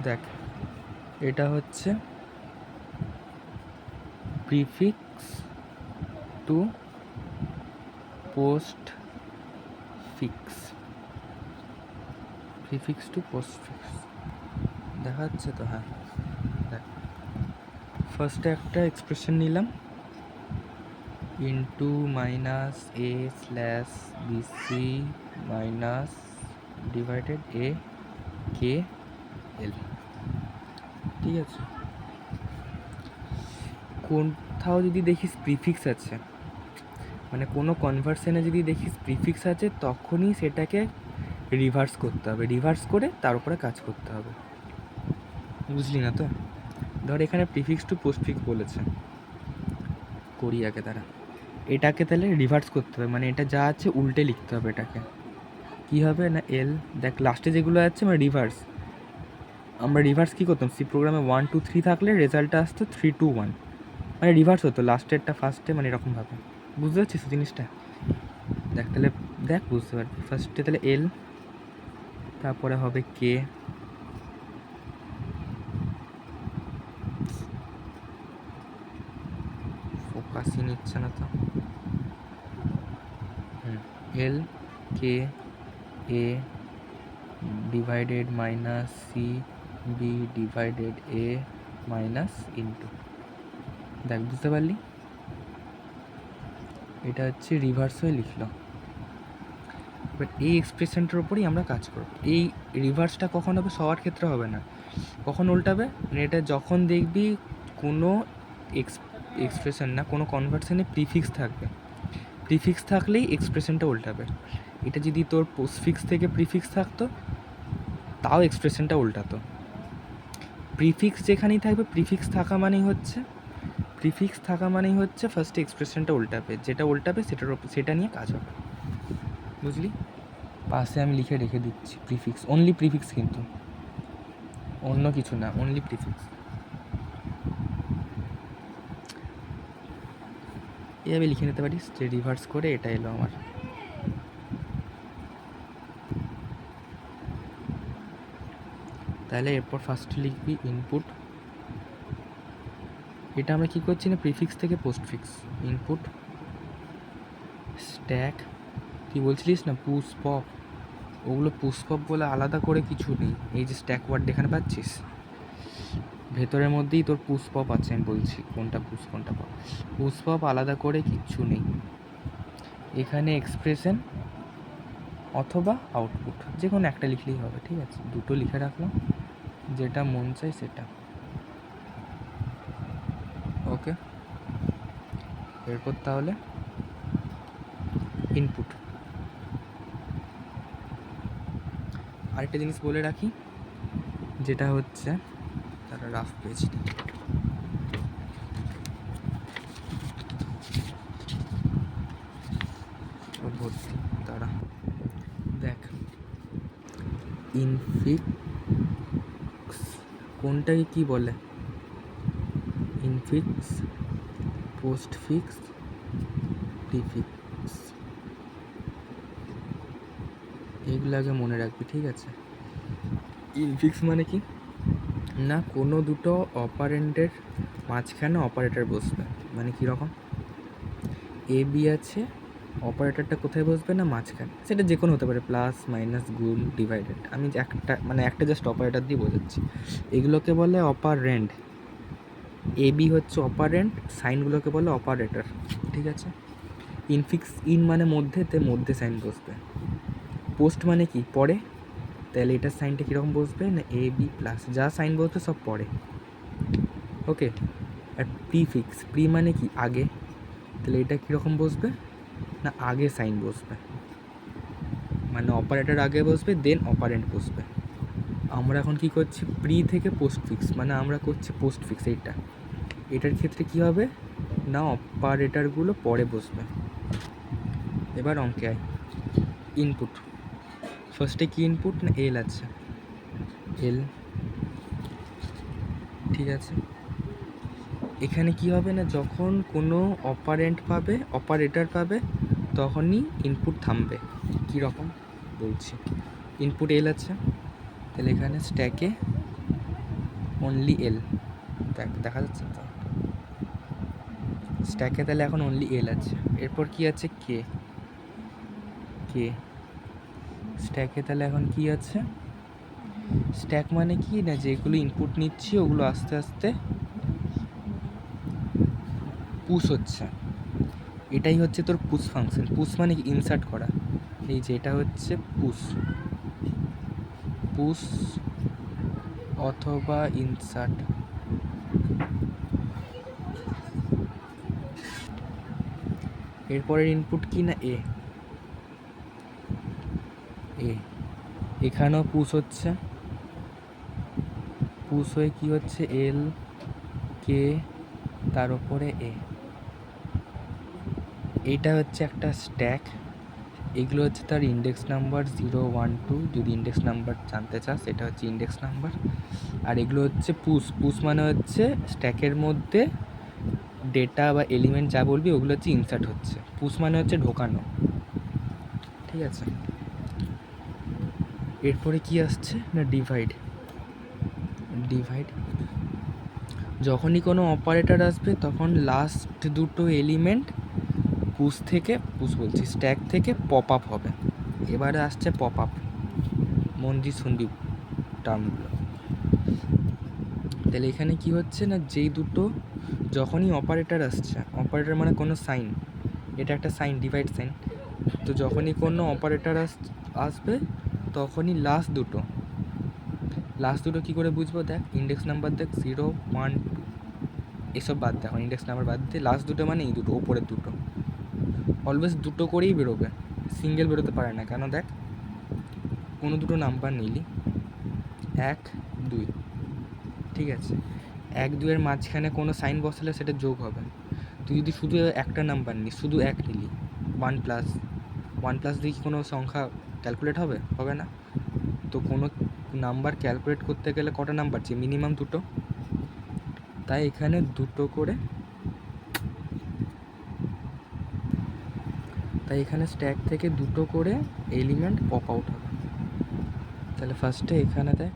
দেখ এটা হচ্ছে prefix to postfix, prefix to postfix দেখা যাচ্ছে তো? হ্যাঁ দেখ, ফার্স্টে একটা এক্সপ্রেশন নিলাম into minus A slash BC minus divided A K L, ঠিক আছে? কোথাও যদি দেখিস প্রিফিক্স আছে, মানে কোনো কনভার্সনে যদি দেখিস প্রিফিক্স আছে, তখনই সেটাকে রিভার্স করতে হবে, রিভার্স করে তার উপরে কাজ করতে হবে, বুঝলি না তো? ধর এখানে প্রিফিক্স টু পোস্টফিক্স বলেছে, করি আগে তারা এটাকে তাহলে রিভার্স করতে হবে, মানে এটা যা আছে উল্টে লিখতে হবে। এটাকে কী হবে না, এল দেখ লাস্টে যেগুলো আছে মানে রিভার্স, আমরা রিভার্স কী করতাম, সি প্রোগ্রামে 1 2 3 থাকলে রেজাল্টটা আসতো 3 2 1, মানে রিভার্স হতো লাস্টেরটা ফার্স্টে, মানে এরকমভাবে। বুঝতে পারছিস জিনিসটা? দেখ তাহলে দেখ বুঝতে পারবি। ফার্স্টে তাহলে এল, তারপরে হবে কে, ফোকাসই নিচ্ছে না তো, L K A divided minus C B divided A minus into, দেখ বুঝতে পারলি? এটা হচ্ছে রিভার্স হয়ে লিখলো। বাট এই এক্সপ্রেশনটার উপরেই আমরা কাজ করব। এই রিভার্সটা কখন হবে? সবার ক্ষেত্রে হবে না। কখন উল্টাবে? মানে এটা যখন দেখবি কোনো এক্সপ্রেশন না, কোনো কনভার্সনে প্রিফিক্স থাকবে, প্রিফিক্স থাকলেই এক্সপ্রেশনটা উল্টাবে। এটা যদি তোর পোস্টফিক্স থেকে প্রিফিক্স থাকতো তাও এক্সপ্রেশনটা উল্টাতো। প্রিফিক্স যেখানেই থাকবে, প্রিফিক্স থাকা মানেই হচ্ছে ফার্স্টে এক্সপ্রেশনটা উল্টাবে, যেটা উল্টাবে সেটা নিয়ে কাজ হবে, বুঝলি? পাশে আমি লিখে রেখে দিচ্ছি প্রিফিক্স, অনলি প্রিফিক্স, কিন্তু অন্য কিছু না, অনলি প্রিফিক্স। এভাবে লিখে নিতে পারিস যে রিভার্স করে এটা এলো আমার। তাহলে এরপর ফার্স্টে লিখবি ইনপুট, এটা আমরা কী করছি না, প্রিফিক্স থেকে পোস্টফিক্স, ইনপুট স্ট্যাক, তুই বলছিলিস না পুশ পপ, ওগুলো পুশ পপ বলে আলাদা করে কিছু নেই। এই যে স্ট্যাক ওয়ার্ড এখানে পাচ্ছিস, ভেতরের মধ্যেই তোর পুশ পপ আছে, আমি বলছি কোনটা পুশ কোনটা পপ। পুশ পপ আলাদা করে কিচ্ছু নেই, এখানে এক্সপ্রেশন অথবা আউটপুট যে কোনো একটা লিখলেই হবে, ঠিক আছে? দুটো লিখে রাখলাম, যেটা মন চাই সেটা। ওকে, এরপর তাহলে ইনপুট। আরেকটা জিনিস বলে রাখি, যেটা হচ্ছে তারা রাফ পেজ ভর্তি, তারা দেখ ইনফিক্স কোনটাকে কি বলে, ইনফিক্স, পোস্টফিক্স, প্রিফিক্স, এগুলো আগে মনে রাখবি, ঠিক আছে? ইনফিক্স মানে কি না, কোনো দুটো অপারেন্টের মাঝখানে অপারেটর বসবে, মানে কীরকম, এ বি আছে, অপারেটরটা কোথায় বসবে না মাঝখানে, সেটা যে কোনো হতে পারে, প্লাস মাইনাস গুণ ডিভাইডেড, আমি একটা জাস্ট অপারেটর দিয়ে বোঝাচ্ছি। এগুলোকে বলে অপারেন্ড, এ বি হচ্ছে অপারেন্ট, সাইনগুলোকে বলে অপারেটর, ঠিক আছে? ইনফিক্স, ইন মানে মধ্যে, মধ্যে সাইন বসবে। পোস্ট মানে কি পরে, তাহলে এটার সাইনটা কীরকম বসবে না, এ বি প্লাস, যা সাইন বসবে সব পরে, ওকে? আর প্রিফিক্স, প্রি মানে কি আগে, তাহলে এটা কীরকম বসবে না, আগে সাইন বসবে, মানে অপারেটর আগে বসবে, দেন অপারেন্ট বসবে। আমরা এখন কি করছি, প্রি থেকে পোস্টফিক্স, মানে আমরা করছি পোস্টফিক্স। এটার ক্ষেত্রে কি হবে না, অপারেটরগুলো পরে বসবে। এবার অঙ্কে আয়, ইনপুট ফার্স্টে কি ইনপুট না, এল আছে, এল, ঠিক আছে? এখানে কি হবে না, যখন কোনো অপারেটর পাবে তখনই ইনপুট থামবে। কীরকম বলছি, ইনপুট এল আছে, তাহলে এখানে স্ট্যাকে অনলি এল, দেখা যাচ্ছে তো স্ট্যাকে, তাহলে এখন অনলি এল আছে। এরপর কি আছে? কে। কে স্ট্যাকে তাহলে এখন কি আছে? স্ট্যাক মানে কি না, যেগুলো ইনপুট নিচ্ছি ওগুলো আস্তে আস্তে পুশ হচ্ছে, এটাই হচ্ছে তোর পুশ ফাংশন। পুশ মানে কি? ইনসার্ট করা। এই যে এটা হচ্ছে পুশ, পুশ অথবা ইনসার্ট। এরপরের ইনপুট কি না? এ। এখানেও পুশ হচ্ছে, পুশ হয়ে কি হচ্ছে? এল, কে, তার উপরে এ। এইটা হচ্ছে একটা স্ট্যাক। এগুলো হচ্ছে তার ইন্ডেক্স নাম্বার 0, 1, 2। যদি ইন্ডেক্স নাম্বার জানতে চাস, এটা হচ্ছে ইন্ডেক্স নাম্বার। আর এগুলো হচ্ছে পুশ। পুশ মানে হচ্ছে স্ট্যাকের মধ্যে ডেটা বা এলিমেন্ট যা বলবি ওগুলো হচ্ছে ইনসার্ট হচ্ছে। পুশ মানে হচ্ছে ঢোকানো, ঠিক আছে। এরপরে কি আসছে না? ডিভাইড। ডিভাইড যখনই কোনো অপারেটর আসবে তখন লাস্ট দুটো এলিমেন্ট পুশ থেকে, পুশ বলছি স্ট্যাক থেকে পপ আপ হবে। এবারে আসছে পপ আপ, মন দিয়ে শুনবি টার্মগুলো। তাহলে এখানে কি হচ্ছে না, যেই দুটো যখনই অপারেটর আসছে, অপারেটর মানে কোনো সাইন, এটা একটা সাইন, ডিভাইড সাইন। তো যখনই কোনো অপারেটর আসবে তখনই লাস্ট দুটো কী করে বুঝবো? দেখ ইন্ডেক্স নাম্বার, দেখ 0, 1, 2 এসব বাদ দেখো, ইন্ডেক্স নাম্বার বাদ দিয়ে লাস্ট দুটো মানে এই দুটো ওপরের দুটো অলওয়েজ দুটো করেই বেরোবে, সিঙ্গেল বেরোতে পারে না। কেন? দেখ কোনো দুটো নাম্বার নিলি 1, 2, ঠিক আছে, 1, 2 এর মাঝখানে কোনো সাইন বসালে সেটা যোগ হবে। তুই যদি শুধু একটা নাম্বার নিস, শুধু 1 নিলি, 1 প্লাস দিয়ে কি কোনো সংখ্যা ক্যালকুলেট হবে? হবে না। তো কোনো নাম্বার ক্যালকুলেট করতে গেলে কটা নাম্বার চাই? মিনিমাম দুটো। তাই এখানে দুটো করে, তাই এখানে স্ট্যাক থেকে দুটো করে এলিমেন্ট পপ আউট হবে। তাহলে ফার্স্টে এখানে দেখ,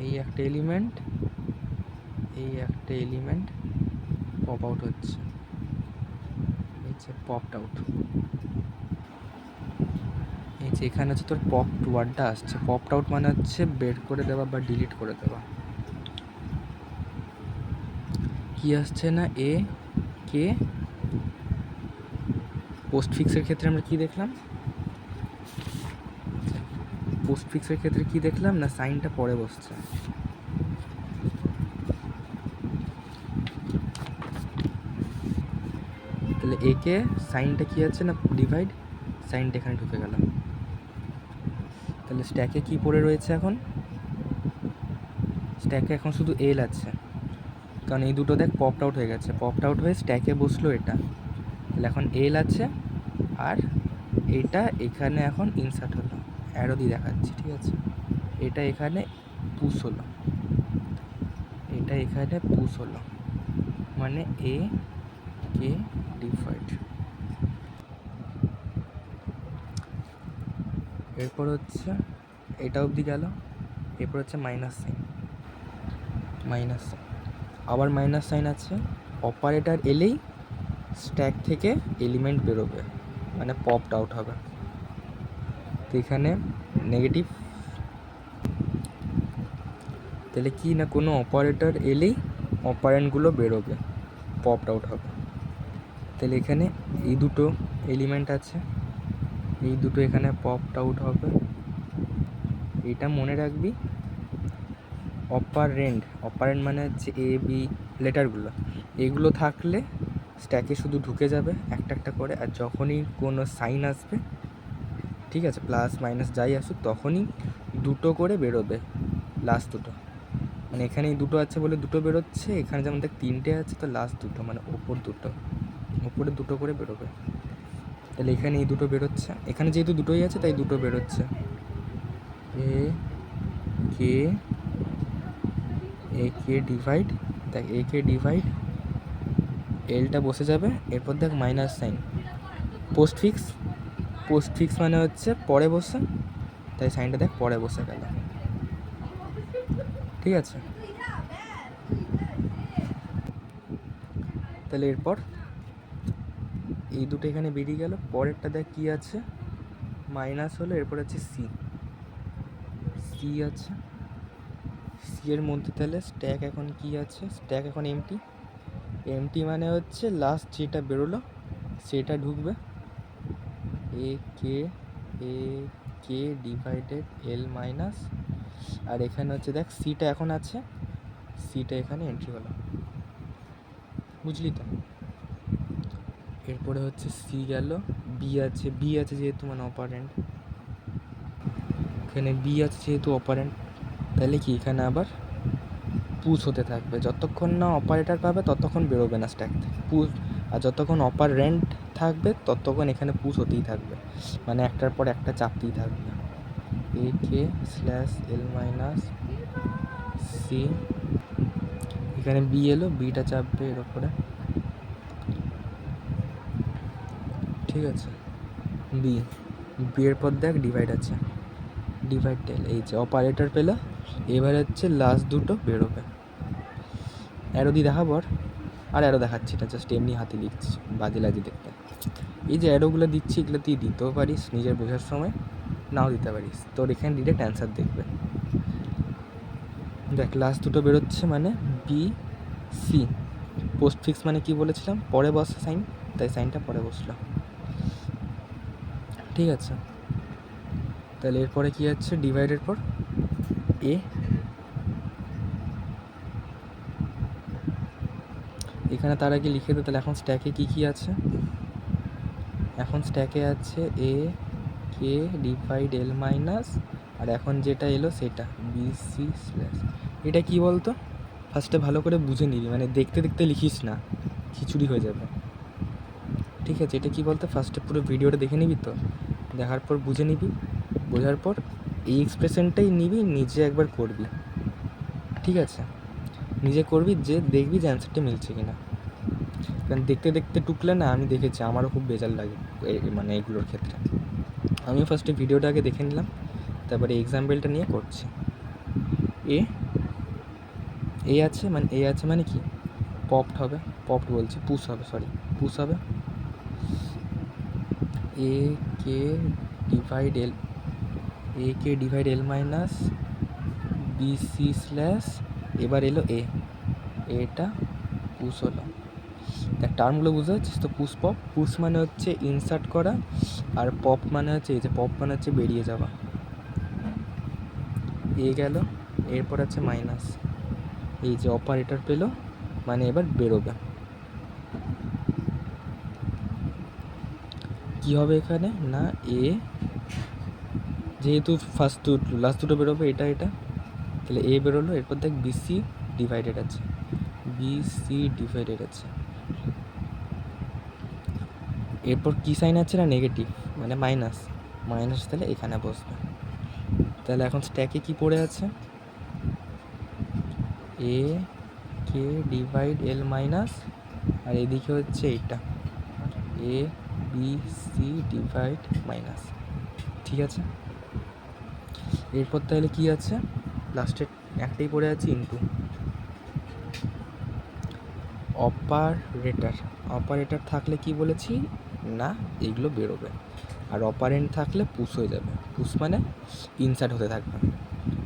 এই একটা এলিমেন্ট, এই একটা এলিমেন্ট পপ আউট হচ্ছে, এই যে পপড আউট। এই যে এখানে হচ্ছে তোর পপড ওয়ার্ডটা আসছে। পপড আউট মানে হচ্ছে বের করে দেওয়া বা ডিলিট করে দেওয়া। কি আসছে না? এ, কে। পোস্ট ফিক্সের ক্ষেত্রে আমরা কি দেখলাম? পোস্ট ফিক্সের ক্ষেত্রে কি দেখলাম না, সাইনটা পরে বসছে। তাহলে একে সাইনটা কি আছে না, ডিভাইড, সাইনটা এখানে ঢুকে গেল। তাহলে স্ট্যাকে কি পড়ে রয়েছে এখন? স্ট্যাকে এখন শুধু এল আছে, কারণ এই দুটো দেখ পপড আউট হয়ে গেছে, পপড আউট হয়ে স্ট্যাকে বসলো এটা। তাহলে এখন এল আছে, আর এটা এখানে এখন ইনসার্ট হলো, অ্যারো দিয়ে দেখাচ্ছি, ঠিক আছে। এটা এখানে পুশ হলো, এটা এখানে পুশ হলো, মানে এ, কে, ডিভাইড। এরপর হচ্ছে এটা অবধি গেল। এরপর হচ্ছে মাইনাস সাইন, মাইনাস সাইন, আবার মাইনাস সাইন আছে। অপারেটর এলেই স্ট্যাক থেকে এলিমেন্ট বেরোবে, মানে পপড আউট হবে। তো এখানে নেগেটিভ। তাহলে কি না, কোনো অপারেটর এলেই অপারেন্টগুলো বেরোবে, পপড আউট হবে। তাহলে এখানে এই দুটো এলিমেন্ট আছে, এই দুটো এখানে পপড আউট হবে। এটা মনে রাখবি, অপারেন্ট মানে হচ্ছে এ, বি লেটারগুলো, এগুলো থাকলে স্ট্যাকে শুধু ঢুকে যাবে একটা একটা করে। আর যখনই কোনো সাইন আসবে, ঠিক আছে, প্লাস মাইনাস যাই আসুক, তখনই দুটো করে বেরোবে, লাস্ট দুটো। মানে এখানে এই দুটো আছে বলে দুটো বেরোচ্ছে, এখানে যেমন দেখ 3টে আছে, তো লাস্ট দুটো মানে ওপরে দুটো করে বেরোবে। তাহলে এখানে এই দুটো বেরোচ্ছে, এখানে যেহেতু দুটোই আছে তাই দুটো বেরোচ্ছে। এ কে ডিভাইড, দেখ এ কে ডিভাইড, এলটা বসে যাবে। এরপর দেখ মাইনাস সাইন, পোস্ট ফিক্স মানে হচ্ছে পরে বসে, তাই সাইনটা দেখ পরে বসে গেল, ঠিক ঠিক আছে, তাহলে এরপর এই দুটো এখানে বেরিয়ে গেল। পরেরটা দেখ কী আছে, মাইনাস হলো, এরপর আছে সি আছে। সি এর মধ্যে তাহলে স্ট্যাক এখন কি আছে, স্ট্যাক এখন এমটি মানে হচ্ছে লাস্ট যেটা বেরোলো সেটা ঢুকবে। এ কে ডিভাইডেড এল মাইনাস, আর এখানে হচ্ছে দেখ সিটা এখন আছে, সিটা এখানে এন্ট্রি হলো, বুঝলি তো। এরপরে হচ্ছে সি গেল, বি আছে যেহেতু মানে অপারেন্ট, এখানে বি আছে যেহেতু অপারেন্ট, তাহলে কি এখানে আবার পুশ হতে থাকবে, যতক্ষণ না অপারেটর পাবে ততক্ষণ বেরোবে না স্ট্যাক থেকে পুশ, আর যতক্ষণ অপারেন্ট থাকবে ততক্ষণ এখানে পুশ হতেই থাকবে, মানে একটার পর একটা চাপতেই থাকবে। এ কে স্ল্যাশ এল মাইনাস সি, এখানে বি এলো, বিটা চাপবে এর ওপরে, ঠিক আছে। বি এর পর দেখ ডিভাইড আছে, ডিভাইড টেল, এই যে অপারেটর পেলো, এবার হচ্ছে লাস্ট দুটো বেরোবে। অ্যারো দিয়ে দেখাবো, আর অ্যারো দেখাচ্ছি না, জাস্ট এমনি হাতে লিখছি, বাজে লাগে দেখতে। এই যে অ্যারোগুলো দিচ্ছি এগুলো তুই দিতেও পারিস নিজের বোঝার সময়, নাও দিতে পারিস, তোর এখানে ডিরেক্ট অ্যান্সার দেখবে। দেখ লাস্ট দুটো বেরোচ্ছে মানে বি সি, পোস্ট ফিক্স মানে কি বলেছিলাম, পরে বসে সাইন, তাই সাইনটা পরে বসলো, ঠিক আছে। তাহলে এরপরে কী আছে, ডিভাইডের পর এ, এখানে তার আগে লিখে দে। তাহলে এখন স্ট্যাকে কী আছে, এখন স্ট্যাকে আছে এ কে ডিভাইড এল মাইনাস, আর এখন যেটা এলো সেটা বি সি স্ল্যাশ। এটা কী বলতো, ফার্স্টে ভালো করে বুঝে নিবি, মানে দেখতে দেখতে লিখিস না, খিচুড়ি হয়ে যাবে, ঠিক আছে। এটা কী বলতো, ফার্স্টে পুরো ভিডিওটা দেখে নিবি, তো দেখার পর বুঝে নিবি, বোঝার পর এই এক্সপ্রেশনটাই নিবি, নিজে একবার করবি, ঠিক আছে। নিজে করবি, যে দেখবি যে অ্যান্সারটা মিলছে কি না, কারণ দেখতে দেখতে টুকলে না, আমি দেখেছি আমারও খুব বেজার লাগে মানে এগুলোর ক্ষেত্রে। আমিও ফার্স্টে ভিডিওটা আগে দেখে নিলাম, তারপরে এক্সাম্পলটা নিয়ে করছি। এ আছে মানে কি, পপড হবে, পুশ হবে এ কে divide L minus B C slash, এবার এলো এটা পুশ হলো। দেখ টার্মগুলো বুঝতে পারছিস তো, পুশ মানে হচ্ছে ইনসার্ট করা, আর পপ মানে হচ্ছে এই যে পপ মানে হচ্ছে বেরিয়ে যাওয়া। এ গেল, এরপর আছে মাইনাস, এই যে অপারেটর পেলো মানে এবার বেরোবে। কী হবে এখানে না, এ যেহেতু লাস্ট দুটো বেরোবে, এটা তাহলে এ বেরোলো, এরপর দেখ বিসি ডিভাইডেড আছে, এরপর কী সাইন আছে না, নেগেটিভ মানে মাইনাস, তাহলে এখানে বসবে। তাহলে এখন স্ট্যাকে কি পড়ে আছে, এ কে ডিভাইড এল মাইনাস, আর এদিকে হচ্ছে এইটা A B C divide minus, ঠিক আছে। এরপর তাহলে কি আছে, লাস্টের একটাই পড়ে আছে, ইনটু অপারেটর থাকলে কি বলেছি না, এগুলো বেরোবে, আর অপারেন্ট থাকলে পুশ হয়ে যাবে, পুশ মানে ইনসার্ট হতে থাকবে।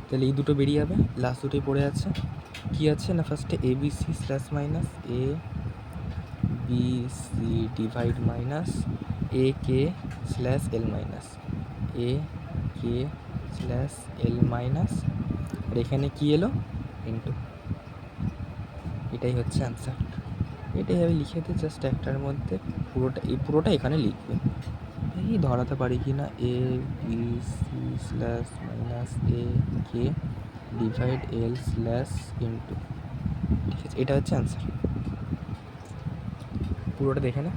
তাহলে এই দুটো বেরিয়ে যাবে, লাস্ট দুটোই পড়ে আছে। কি আছে না, ফার্স্টে A B C slash minus A B C divide minus A K slash L minus, আর এখানে কি এলো, ইনটু, এটাই হচ্ছে অ্যান্সার। এটাই আমি লিখে দিই জাস্ট একটার মধ্যে, পুরোটা এখানে লিখবে, এই ধরাতে পারি কি না, A B C slash minus A K divide L slash into, ঠিক আছে। এটা হচ্ছে অ্যান্সার, পুরোটা দেখে না।